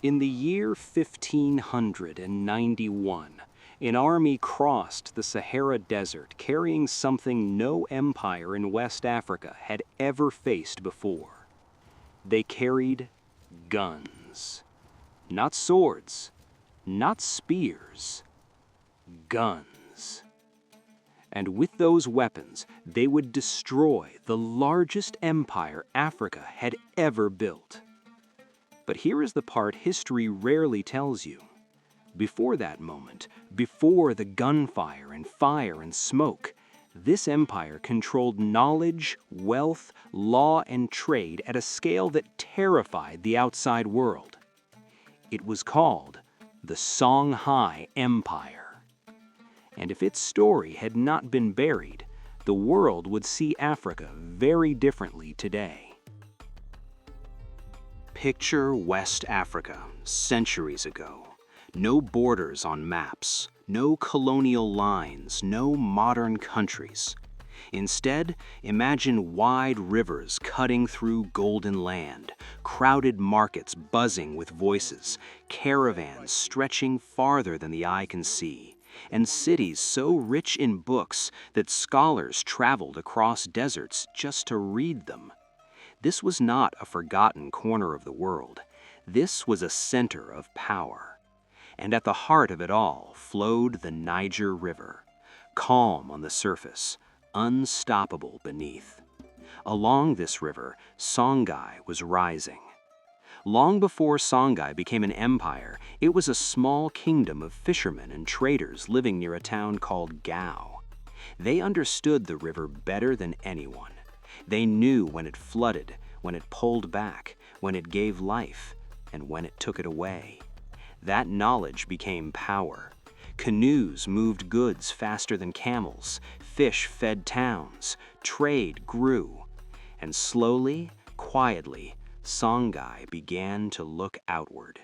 In the year 1591, an army crossed the Sahara Desert carrying something no empire in West Africa had ever faced before. They carried guns. Not swords, not spears, guns. And with those weapons, they would destroy the largest empire Africa had ever built. But here is the part history rarely tells you. Before that moment, before the gunfire and fire and smoke, this empire controlled knowledge, wealth, law, and trade at a scale that terrified the outside world. It was called the Songhai Empire. And if its story had not been buried, the world would see Africa very differently today. Picture West Africa, centuries ago. No borders on maps, no colonial lines, no modern countries. Instead, imagine wide rivers cutting through golden land, crowded markets buzzing with voices, caravans stretching farther than the eye can see, and cities so rich in books that scholars traveled across deserts just to read them. This was not a forgotten corner of the world. This was a center of power. And at the heart of it all flowed the Niger River, calm on the surface, unstoppable beneath. Along this river, Songhai was rising. Long before Songhai became an empire, it was a small kingdom of fishermen and traders living near a town called Gao. They understood the river better than anyone. They knew when it flooded, when it pulled back, when it gave life, and when it took it away. That knowledge became power. Canoes moved goods faster than camels, fish fed towns, trade grew, and slowly, quietly, Songhai began to look outward.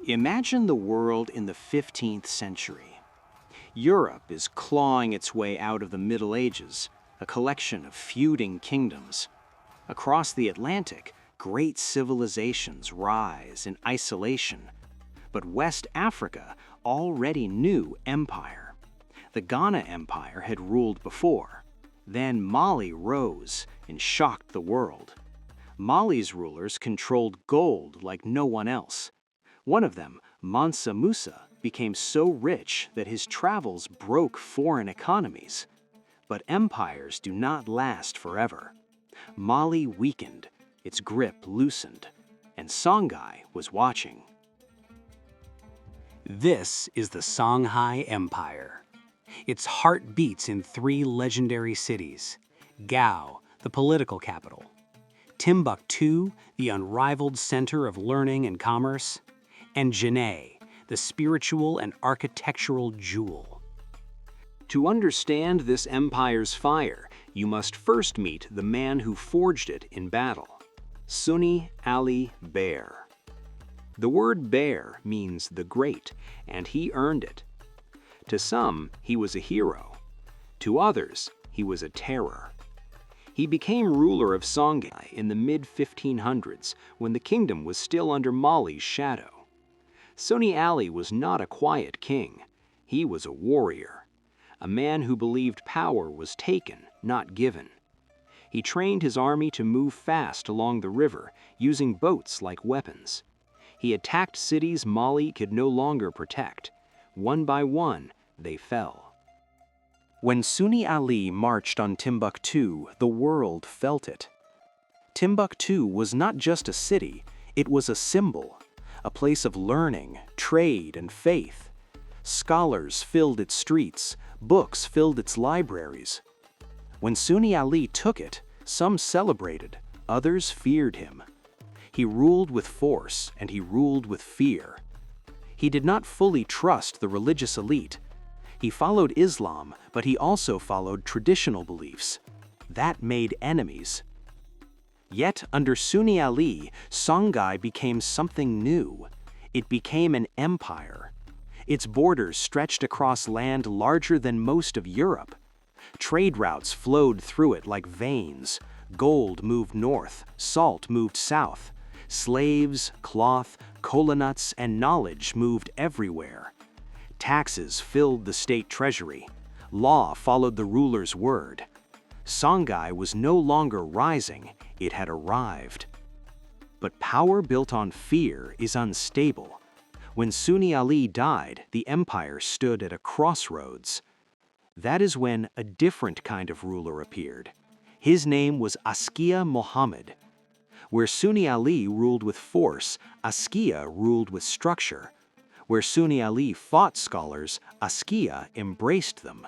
Imagine the world in the 15th century. Europe is clawing its way out of the Middle Ages, a collection of feuding kingdoms. Across the Atlantic, great civilizations rise in isolation. But West Africa already knew empire. The Ghana Empire had ruled before. Then Mali rose and shocked the world. Mali's rulers controlled gold like no one else. One of them, Mansa Musa, became so rich that his travels broke foreign economies. But empires do not last forever. Mali weakened, its grip loosened, and Songhai was watching. This is the Songhai Empire. Its heart beats in three legendary cities: Gao, the political capital; Timbuktu, the unrivaled center of learning and commerce; and Janneh, the spiritual and architectural jewel. To understand this empire's fire, you must first meet the man who forged it in battle, Sunni Ali Bear. The word bear means the great, and he earned it. To some, he was a hero. To others, he was a terror. He became ruler of Songhai in the mid-1500s when the kingdom was still under Mali's shadow. Sunni Ali was not a quiet king. He was a warrior, a man who believed power was taken, not given. He trained his army to move fast along the river, using boats like weapons. He attacked cities Mali could no longer protect. One by one, they fell. When Sunni Ali marched on Timbuktu, the world felt it. Timbuktu was not just a city, it was a symbol. A place of learning, trade, and faith. Scholars filled its streets, books filled its libraries. When Sunni Ali took it, some celebrated, others feared him. He ruled with force, and he ruled with fear. He did not fully trust the religious elite. He followed Islam, but he also followed traditional beliefs. That made enemies. Yet, under Sunni Ali, Songhai became something new. It became an empire. Its borders stretched across land larger than most of Europe. Trade routes flowed through it like veins. Gold moved north, salt moved south. Slaves, cloth, cola nuts, and knowledge moved everywhere. Taxes filled the state treasury. Law followed the ruler's word. Songhai was no longer rising, it had arrived. But power built on fear is unstable. When Sunni Ali died, the empire stood at a crossroads. That is when a different kind of ruler appeared. His name was Askia Muhammad. Where Sunni Ali ruled with force, Askia ruled with structure. Where Sunni Ali fought scholars, Askia embraced them.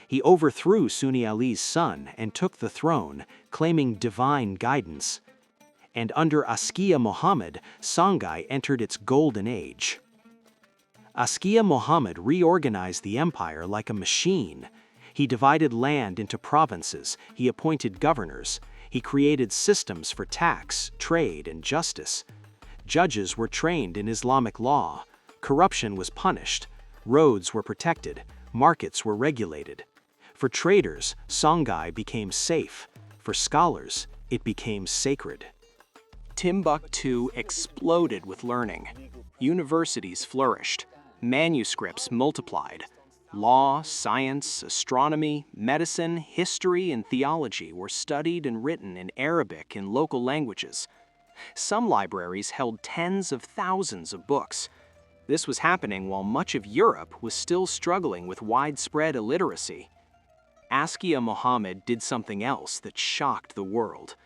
He overthrew Sunni Ali's son and took the throne, claiming divine guidance. And under Askia Muhammad, Songhai entered its golden age. Askia Muhammad reorganized the empire like a machine. He divided land into provinces, he appointed governors, he created systems for tax, trade, and justice. Judges were trained in Islamic law, corruption was punished, roads were protected, markets were regulated. For traders, Songhai became safe. For scholars, it became sacred. Timbuktu exploded with learning. Universities flourished. Manuscripts multiplied. Law, science, astronomy, medicine, history, and theology were studied and written in Arabic and local languages. Some libraries held tens of thousands of books. This was happening while much of Europe was still struggling with widespread illiteracy. Askia Muhammad did something else that shocked the world.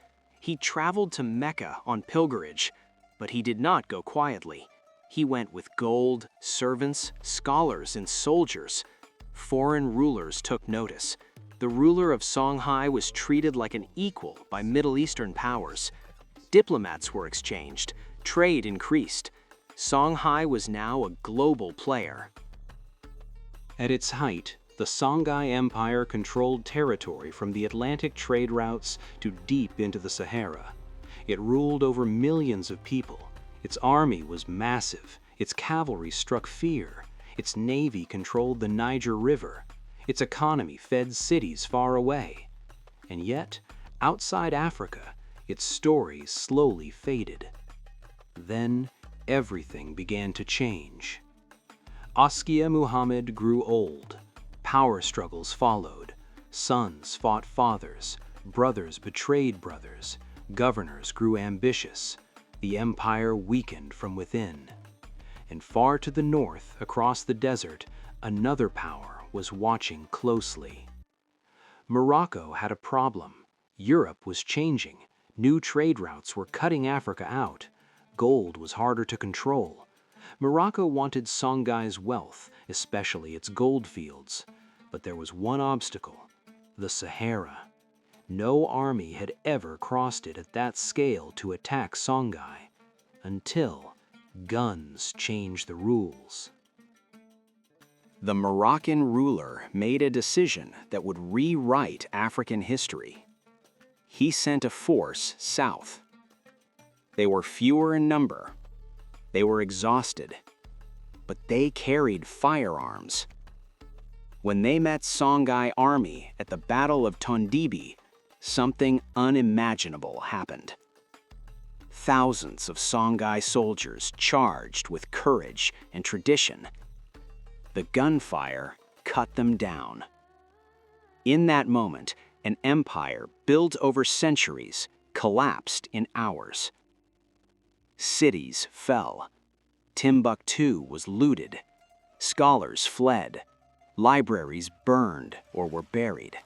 He traveled to Mecca on pilgrimage, but he did not go quietly. He went with gold, servants, scholars, and soldiers. Foreign rulers took notice. The ruler of Songhai was treated like an equal by Middle Eastern powers. Diplomats were exchanged. Trade increased. Songhai was now a global player. At its height, the Songhai Empire controlled territory from the Atlantic trade routes to deep into the Sahara. It ruled over millions of people. Its army was massive. Its cavalry struck fear. Its navy controlled the Niger River. Its economy fed cities far away. And yet, outside Africa, its story slowly faded. Then, everything began to change. Askia Muhammad grew old. Power struggles followed. Sons fought fathers. Brothers betrayed brothers. Governors grew ambitious. The empire weakened from within. And far to the north, across the desert, another power was watching closely. Morocco had a problem. Europe was changing. New trade routes were cutting Africa out. Gold was harder to control. Morocco wanted Songhai's wealth, especially its gold fields. But there was one obstacle: the Sahara. No army had ever crossed it at that scale to attack Songhai, until guns changed the rules. The Moroccan ruler made a decision that would rewrite African history. He sent a force south. They were fewer in number. They were exhausted, but they carried firearms. When they met Songhai army at the Battle of Tondibi, something unimaginable happened. Thousands of Songhai soldiers charged with courage and tradition. The gunfire cut them down. In that moment, an empire built over centuries collapsed in hours. Cities fell. Timbuktu was looted. Scholars fled. Libraries burned or were buried.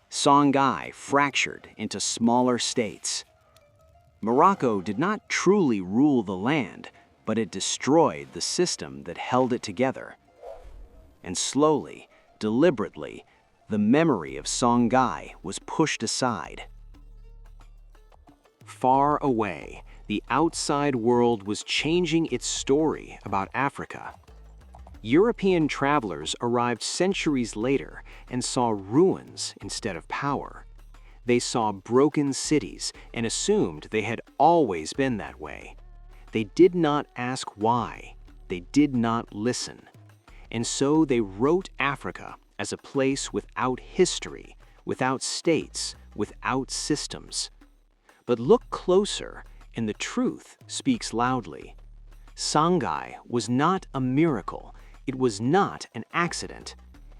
Songhai fractured into smaller states. Morocco did not truly rule the land, but it destroyed the system that held it together. And slowly, deliberately, the memory of Songhai was pushed aside. Far away, the outside world was changing its story about Africa. European travelers arrived centuries later and saw ruins instead of power. They saw broken cities and assumed they had always been that way. They did not ask why. They did not listen. And so they wrote Africa as a place without history, without states, without systems. But look closer, and the truth speaks loudly. Songhai was not a miracle. It was not an accident.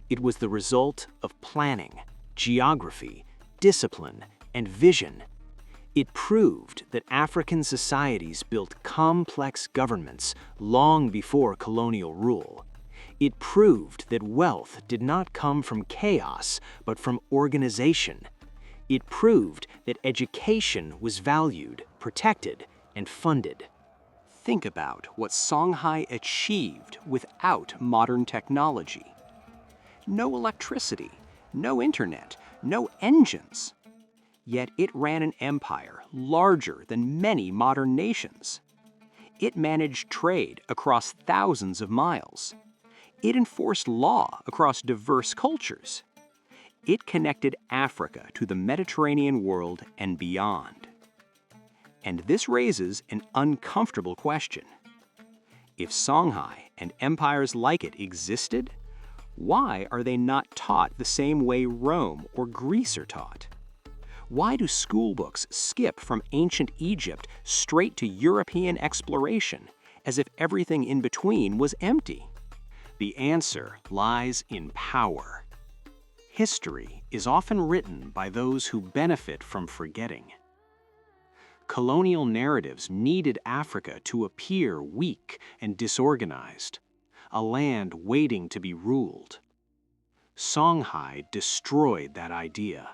It was the result of planning, geography, discipline, and vision. It proved that African societies built complex governments long before colonial rule. It proved that wealth did not come from chaos, but from organization. It proved that education was valued, protected, and funded. Think about what Songhai achieved without modern technology. No electricity, no internet, no engines. Yet it ran an empire larger than many modern nations. It managed trade across thousands of miles. It enforced law across diverse cultures. It connected Africa to the Mediterranean world and beyond. And this raises an uncomfortable question. If Songhai and empires like it existed, why are they not taught the same way Rome or Greece are taught? Why do school books skip from ancient Egypt straight to European exploration, as if everything in between was empty? The answer lies in power. History is often written by those who benefit from forgetting. Colonial narratives needed Africa to appear weak and disorganized, a land waiting to be ruled. Songhai destroyed that idea,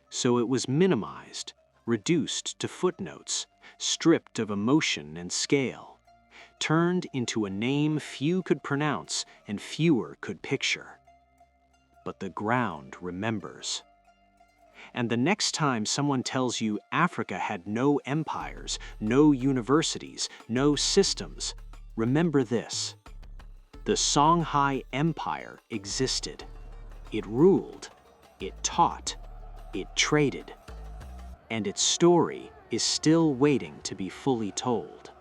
so it was minimized, reduced to footnotes, stripped of emotion and scale, turned into a name few could pronounce and fewer could picture. But the ground remembers. And the next time someone tells you Africa had no empires, no universities, no systems, remember this. The Songhai Empire existed. It ruled, it taught, it traded. And its story is still waiting to be fully told.